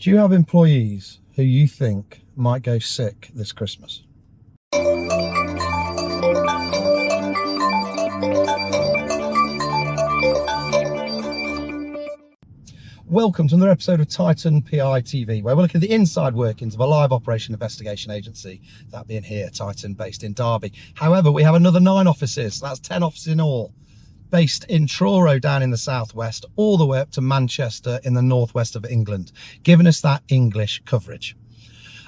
Do you have employees who you think might go sick this Christmas? Welcome to another episode of Titan PI TV, where we're looking at the inside workings of a live operation investigation agency, that being here, Titan, based in Derby. However, we have another 9 offices, that's 10 offices in all, based in Truro down in the southwest, all the way up to Manchester in the northwest of England, giving us that English coverage.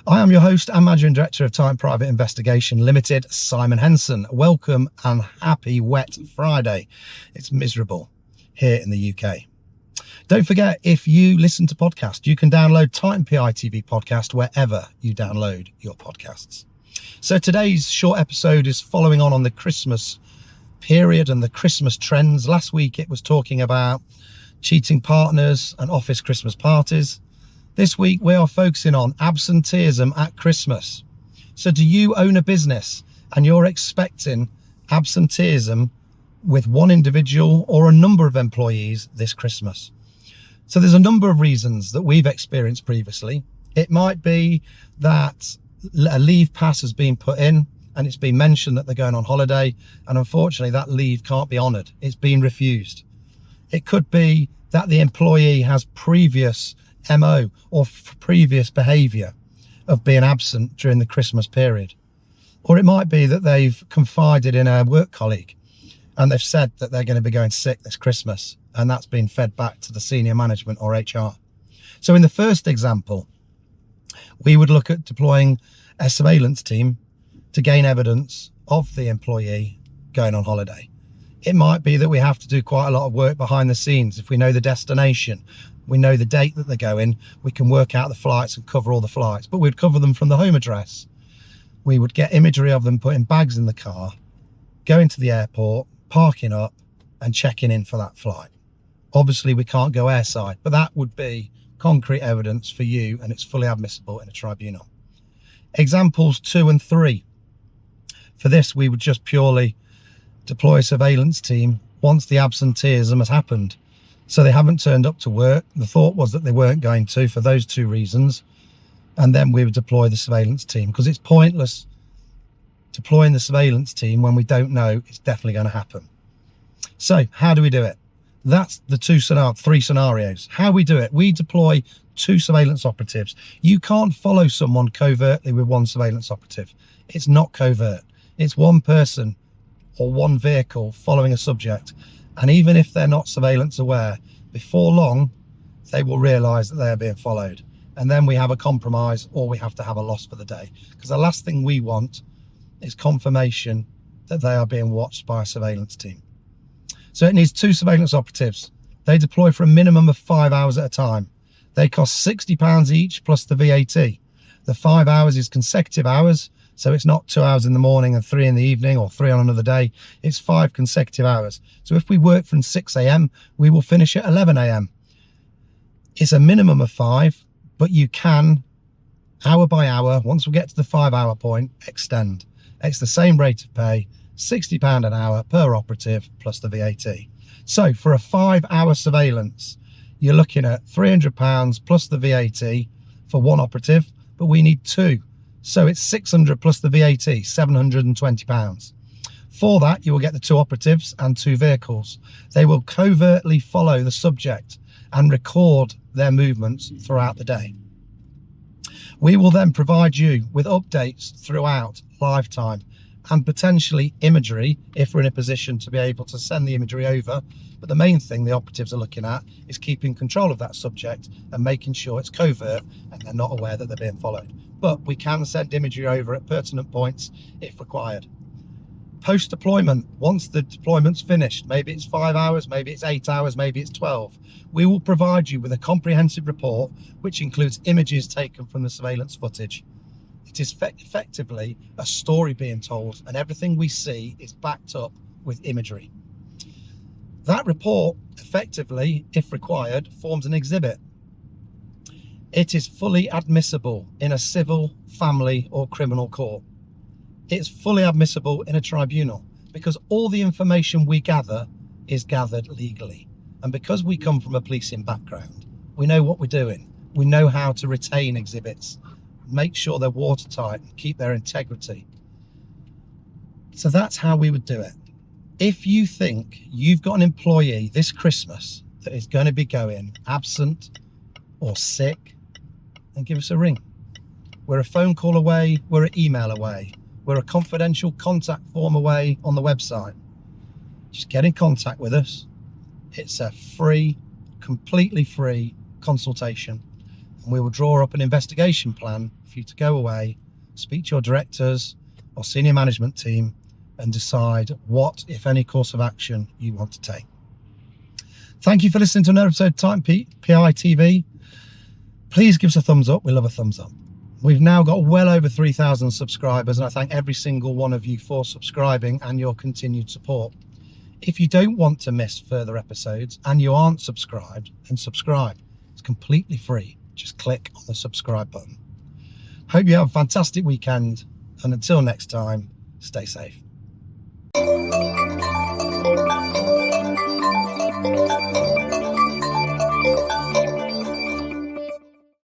I am your host and managing director of Titan Private Investigation Limited, Simon Henson. Welcome and happy wet Friday. It's miserable here in the UK. Don't forget, if you listen to podcasts, you can download Titan PI TV podcast wherever you download your podcasts. So today's short episode is following on the Christmas period and the Christmas trends. Last week it was talking about cheating partners and office Christmas parties. This week we are focusing on absenteeism at Christmas. So do you own a business and you're expecting absenteeism with one individual or a number of employees this Christmas? So there's a number of reasons that we've experienced previously. It might be that a leave pass has been put in and it's been mentioned that they're going on holiday, and unfortunately that leave can't be honoured. It's been refused. It could be that the employee has previous MO or previous behaviour of being absent during the Christmas period. Or it might be that they've confided in a work colleague and they've said that they're going to be going sick this Christmas, and that's been fed back to the senior management or HR. So in the first example, we would look at deploying a surveillance team to gain evidence of the employee going on holiday. It might be that we have to do quite a lot of work behind the scenes. If we know the destination, we know the date that they're going, we can work out the flights and cover all the flights, but we'd cover them from the home address. We would get imagery of them putting bags in the car, going to the airport, parking up and checking in for that flight. Obviously we can't go airside, but that would be concrete evidence for you and it's fully admissible in a tribunal. Examples 2 and 3. For this, we would just purely deploy a surveillance team once the absenteeism has happened. So they haven't turned up to work. The thought was that they weren't going to for those 2 reasons. And then we would deploy the surveillance team, because it's pointless deploying the surveillance team when we don't know it's definitely going to happen. So how do we do it? That's the 3 scenarios. How we do it: we deploy 2 surveillance operatives. You can't follow someone covertly with 1 surveillance operative. It's not covert. It's 1 person or 1 vehicle following a subject. And even if they're not surveillance aware, before long, they will realise that they are being followed. And then we have a compromise, or we have to have a loss for the day. Because the last thing we want is confirmation that they are being watched by a surveillance team. So it needs 2 surveillance operatives. They deploy for a minimum of 5 hours at a time. They cost £60 each plus the VAT. The 5 hours is consecutive hours, so it's not 2 hours in the morning and 3 in the evening, or 3 on another day. It's 5 consecutive hours. So if we work from 6 AM, we will finish at 11 AM. It's a minimum of 5, but you can, hour by hour, once we get to the 5 hour point, extend. It's the same rate of pay, £60 an hour per operative plus the VAT. So for a 5 hour surveillance, you're looking at £300 plus the VAT for 1 operative, but we need 2. So it's £600 plus the VAT, £720. For that, you will get the 2 operatives and 2 vehicles. They will covertly follow the subject and record their movements throughout the day. We will then provide you with updates throughout lifetime and potentially imagery if we're in a position to be able to send the imagery over. But the main thing the operatives are looking at is keeping control of that subject and making sure it's covert and they're not aware that they're being followed. But we can send imagery over at pertinent points if required. Post-deployment, once the deployment's finished, maybe it's 5 hours, maybe it's 8 hours, maybe it's 12, we will provide you with a comprehensive report which includes images taken from the surveillance footage. It is effectively a story being told, and everything we see is backed up with imagery. That report, effectively, if required, forms an exhibit. It is fully admissible in a civil, family or criminal court. It's fully admissible in a tribunal because all the information we gather is gathered legally. And because we come from a policing background, we know what we're doing. We know how to retain exhibits, make sure they're watertight and keep their integrity. So that's how we would do it. If you think you've got an employee this Christmas that is going to be going absent or sick, then give us a ring. We're a phone call away, we're an email away, we're a confidential contact form away on the website. Just get in contact with us. It's a free, completely free consultation, and we will draw up an investigation plan for you to go away, speak to your directors or senior management team and decide what, if any, course of action you want to take. Thank you for listening to another episode of Titan PI TV. Please give us a thumbs up. We love a thumbs up. We've now got well over 3,000 subscribers, and I thank every single one of you for subscribing and your continued support. If you don't want to miss further episodes and you aren't subscribed, then subscribe. It's completely free. Just click on the subscribe button. Hope you have a fantastic weekend, and until next time, stay safe.